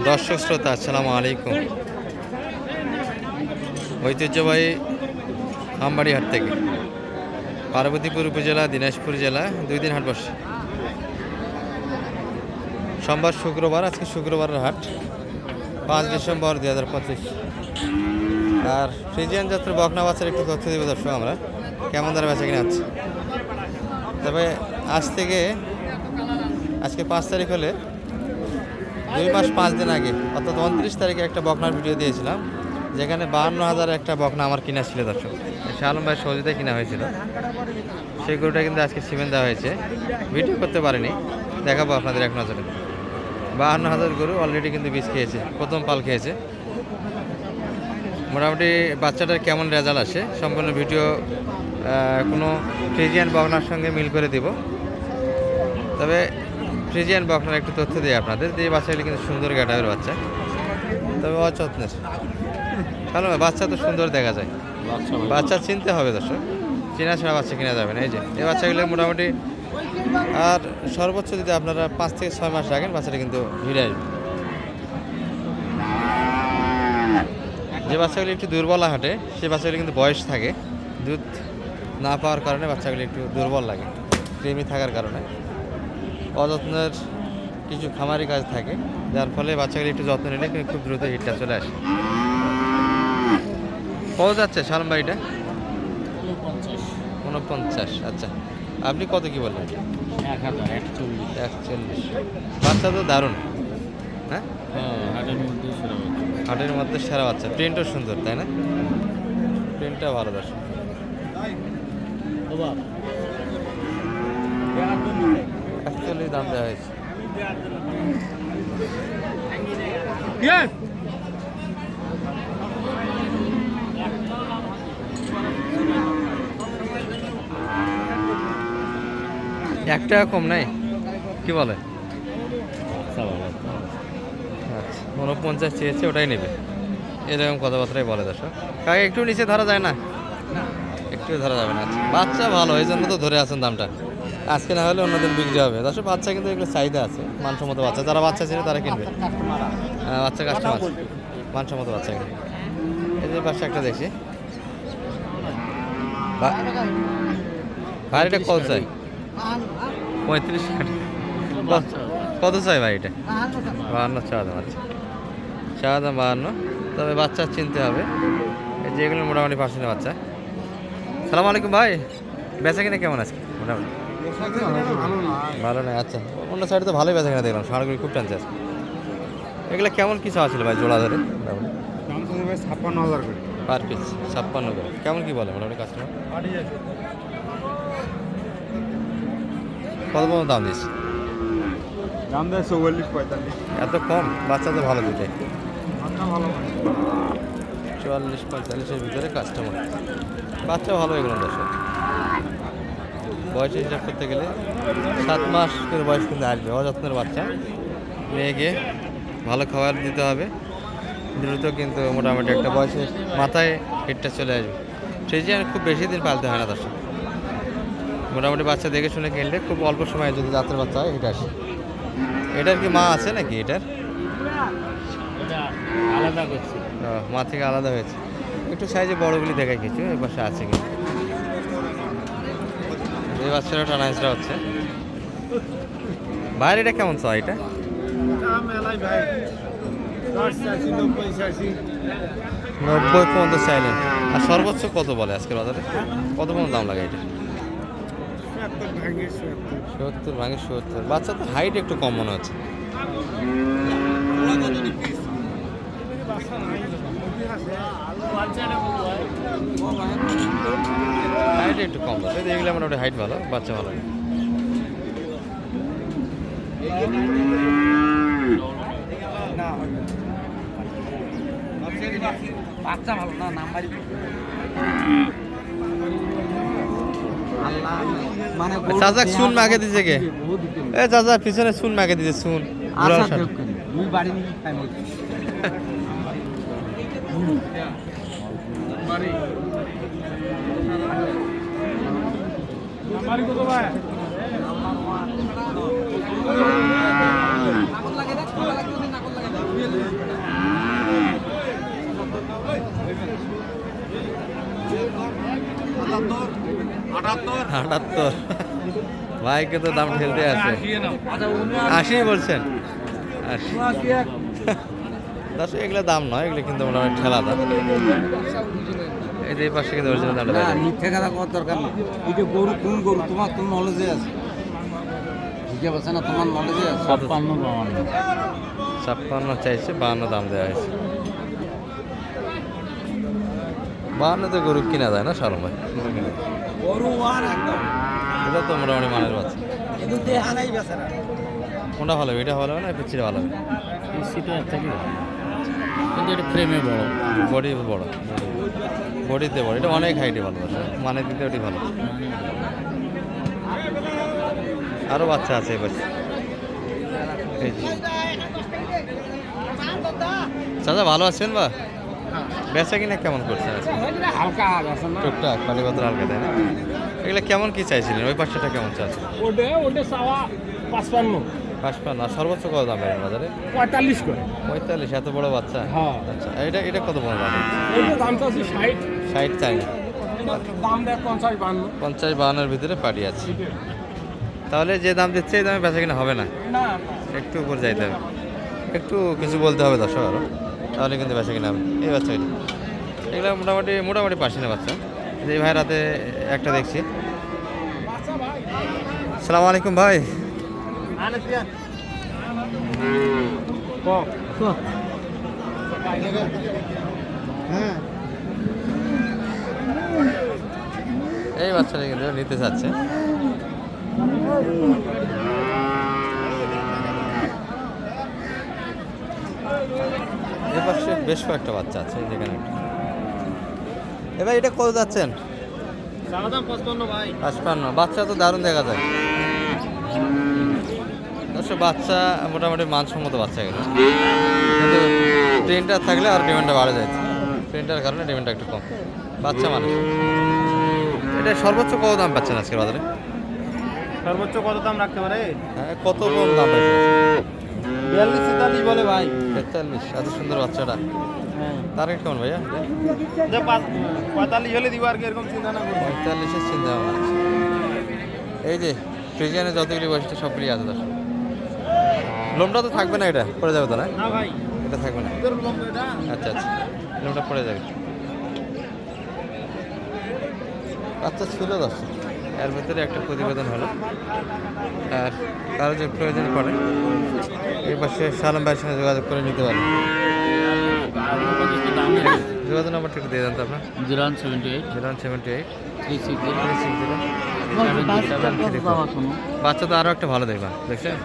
দর্শক শ্রোতা আসসালামু আলাইকুম। ঐতিহ্যবাহী আমবাড়ি হাট থেকে পার্বতীপুর উপজেলা দিনাজপুর জেলা 2 দিন হাট বসে। সোমবার শুক্রবার, আজকে শুক্রবারের হাট 5 ডিসেম্বর 2025। আর ফ্রিজিয়ান জাতের বকনা বাচ্চার একটু তথ্য দেব দর্শক আমরা কেমন দ্বারা বেচা কিনা হচ্ছে। তবে আজকে 5 তারিখ হলে 2 মাস 5 দিন আগে অর্থাৎ 29 তারিখে একটা বকনার ভিডিও দিয়েছিলাম, যেখানে 52,000 একটা বকনা আমার কিনা ছিল দর্শক। শালম ভাই সহজেই কিনা হয়েছিল। সেই গরুটা কিন্তু আজকে সিমেন্ট দেওয়া হয়েছে, ভিডিও করতে পারিনি, দেখাবো আপনাদের এক নজরে। 52,000 গরু অলরেডি কিন্তু বীজ খেয়েছে, প্রথম পাল খেয়েছে। মোটামুটি বাচ্চাটার কেমন রেজাল্ট আসে সম্পূর্ণ ভিডিও কোনো ফ্রিজিয়ান বকনার সঙ্গে মিল করে দিব। তবে ফ্রিজিয়ান বকনার একটু তথ্য দিই আপনাদের, যে বাচ্চাগুলি কিন্তু সুন্দর গাটাবের বাচ্চা, তবে অযত্নের। কারণ বাচ্চা তো সুন্দর দেখা যায়, বাচ্চা চিনতে হবে দর্শক, চেনা ছাড়া বাচ্চা কিনা যাবে না। এই বাচ্চাগুলো মোটামুটি আর সর্বোচ্চ যদি আপনারা 5 থেকে 6 মাস রাখেন বাচ্চাটা কিন্তু ভিড়ে আসবে। যে বাচ্চাগুলি একটু দুর্বল হাঁটে সে বাচ্চাগুলি কিন্তু বয়স থাকে, দুধ না পাওয়ার কারণে বাচ্চাগুলি একটু দুর্বল লাগে, কৃমি থাকার কারণে। অযত্নের কিছু খামারি কাজ থাকে, যার ফলে বাচ্চাগুলি একটু যত্ন নিলে কিন্তু খুব দ্রুত হিটটা চলে আসে। কত যাচ্ছে শালম ভাই এটা? 49। আচ্ছা, আপনি কত কি বললেন? 4140। বাচ্চা তো দারুণ। হ্যাঁ, হাটের মধ্যে সেরা বাচ্চা, প্রিন্টও সুন্দর, তাই না? প্রিন্টটা ভালো দর্শক। অ্যাকচুয়ালি দাম দেওয়া হয়েছে। একটা কম নাই কি বলে? আচ্ছা, 49 চেয়েছে, ওটাই নেবে, এরকম কথাবার্তাই বলে দর্শক। কাকে একটু নিচে ধরা যায় না? একটু ধরা যাবে না। আচ্ছা, বাচ্চা ভালো, এই জন্য তো ধরে আছেন দামটা। আজকে না হলে অন্যদিন বিক্রি হবে দর্শক। বাচ্চা কিন্তু এগুলো চাহিদা আছে, মানসম্মত বাচ্চা, যারা বাচ্চা ছিল তারা কিনবে। বাচ্চা কাস্টমার মানসম্মত বাচ্চা কিনবে। এই যে পাশে একটা দেখছি, ভাইটা কত চাই? 35। কত চাই ভাই এটা? 52 চাওয়া দাম। আচ্ছা, চাওয়া দাম 52, তবে বাচ্চা চিনতে হবে। এই যেগুলো মোটামুটি পার্সেন্টের বাচ্চা। সালাম আলাইকুম ভাই, বেচা কিনা কেমন আছে? মোটামুটি ভালো নয়। আচ্ছা, অন্য সাইডে তো ভালোই বেচা কিনা দেখলাম, ষাঁড়গুলি খুব টানছে আছে। এগুলো কেমন কিছু আছিল ভাই জোড়া ধরে? 56,000 করে পার পিস, 56 করে। কেমন কি বলে মোটামুটি কাস্টমার? কত পর্যন্ত দাম দিচ্ছি? দাম দেয় 44-45। এত কম? বাচ্চা তো ভালো দুটাই। ভালো 44-45-এর ভিতরে কাস্টমার, বাচ্চা ভালো এগুলো দর্শক। বয়স হিসাব করতে গেলে 7 মাস করে বয়স কিন্তু আসবে। অযত্নের বাচ্চা, মেয়েকে ভালো খাবার দিতে হবে দ্রুত, কিন্তু মোটামুটি একটা বয়সের মাথায় হিটটা চলে আসবে। ফ্রিজিয়ান খুব বেশি দিন পালতে হয় না দর্শক, মোটামুটি বাচ্চা দেখে শুনে কিনলে খুব অল্প সময়ে যদি জাতের বাচ্চা হয় এটা আসে। এটার কি মা আছে নাকি? এটার আলাদা করছে, মা থেকে আলাদা হয়েছে। একটু সাইজে বড়গুলি দেখায় কিছু, এই পাশে আছে কিন্তু। এই বাচ্চারা টানাইসরা হচ্ছে। বাইরে এটা কেমন চাই? এটা 90 পর্যন্ত চাইলেন, আর সর্বোচ্চ কত বলে আজকের বাজারে? কত পর্যন্ত দাম লাগে এটা? 70 ভাঙে 70। বাচ্চা তো হাইট একটু কম মনে হচ্ছে। হাইট একটু কম আছে, দেখলে মোটামুটি হাইট ভালো, বাচ্চা ভালো। বাচ্চা ভালো না, নাম্বারই চাচা শুন মাকে দিছে কে? এ চাচা পিছনে শুন মাকে দিছে, শুন দুই বাড়ি নিয়ে 78 ভাইকে তো দাম ঠেলতে আছে 80 বলছেন 80 দর্শক এগুলো দাম নয়, এগুলো কিন্তু মোটামুটি ঠেলা দাম। এই যে এই পাশে কিন্তু অরিজিনাল দামটা দেখা যায়। মিথ্যে কথা করার দরকার নেই। এটা গরু কোন গরু তোমার কোন নলেজে আছে? বুঝতে পারছে না, তোমার নলেজে আছে। 56 চাইছে, 52 দাম দেওয়া হয়েছে। 52 তো গরু কিনা যায় না সালম ভাই, গরু আর একদম এটা তো মোটামুটি মানের বাচ্চা। কিন্তু দেহা নাই বেচারা। কোনটা ভালো হবে, এটা ভালো হবে না পিছিয়ে ভালো হবে? সিটা থেকে কিন্তু এটা ফ্রেমে বড়, বডি বড়, বডিতে বড়, এটা অনেক হাইটে ভালো আছে, মানে দিতে ওটি ভালো। আরও বাচ্চা আছে এবার। চাচা ভালো আছেন বা বেচা কিনা কেমন করছেন আজকে? হালকা আছে না? টুকটাক পানিপত্র হালকা, তাই না? এগুলো কেমন কি চাইছিলেন? ওই পাঁচশোটা কেমন চাচ্ছেন? ওটা চাওয়া 55, 55। আর সর্বোচ্চ কত দাম এর বাজারে? 45 করে। 45, এত বড় বাচ্চা? হ্যাঁ। আচ্ছা, এটা কত বড় দাম? এইটা দাম চাচ্ছি 60, 60 চাই না, দাম দেয় 50, 52। 50-52 ভিতরে পাটি আছে। তাহলে যে দাম দিচ্ছে এই দামে বেচা কিনা হবে না, না একটু উপর যাইতে হবে, একটু কিছু বলতে হবে দর্শক আরও, তাহলে কিন্তু বেচা কিনা হবে। এই বাচ্চা এগুলো মোটামুটি পার্সেন্টের বাচ্চা। যে ভাই রাতে একটা দেখছি। সালাম আলাইকুম ভাই। এই বাচ্চাটা কিন্তু নিতে চাচ্ছে। এ পাশে বেশ কয়েকটা বাচ্চা আছে, যেখানে এবার এটা কত যাচ্ছেন? 55 ভাই। 55। বাচ্চা তো দারুণ দেখা যায়। বাচ্চা মোটামুটি মানসম্মত বাচ্চা এগুলো, কিন্তু প্রিন্টার থাকলে আর ডিমান্ডটা বাড়ে যায়। প্রিন্টার কারণে ডিমান্ডটা একটু কম। বাচ্চা মানুষ এটা সর্বোচ্চ কত দাম পাচ্ছেন আজকে বাজারে? সর্বোচ্চ কত দাম রাখতে পারে? হ্যাঁ, কত কম দাম পাচ্ছেন? 42-43 বলে ভাই। 43। এত সুন্দর বাচ্চাটা টার্গেট কেমন ভাইয়া? 45 হলে দিব আর কি, এরকম চিন্তা না করবো। 45-এর চিন্তা ভাবনা আছে। এই যে ফ্রিজিয়ানে যতগুলি বৈশিষ্ট্য সবগুলি আছে দর্শক। লোমটা তো থাকবে না, এটা পড়ে যাবে তো না? না ভাই, এটা থাকবে না। তোর লোম এটা। আচ্ছা, লোমটা পড়ে যাবে। বাচ্চা ছিল দর্শক, এর ভিতরে একটা প্রতিবেদন হলো। আর কারো যে প্রয়োজন পড়ে এই পাশে সালাম ভাইয়ের সঙ্গে যোগাযোগ করে নিতে পারেন। যোগাযোগ নাম্বারটা একটু দিয়ে দেন তো আপনার। 0178 0178 360 360 বাচ্চা তো আরও একটা ভালো দেখবেন, দেখছেন?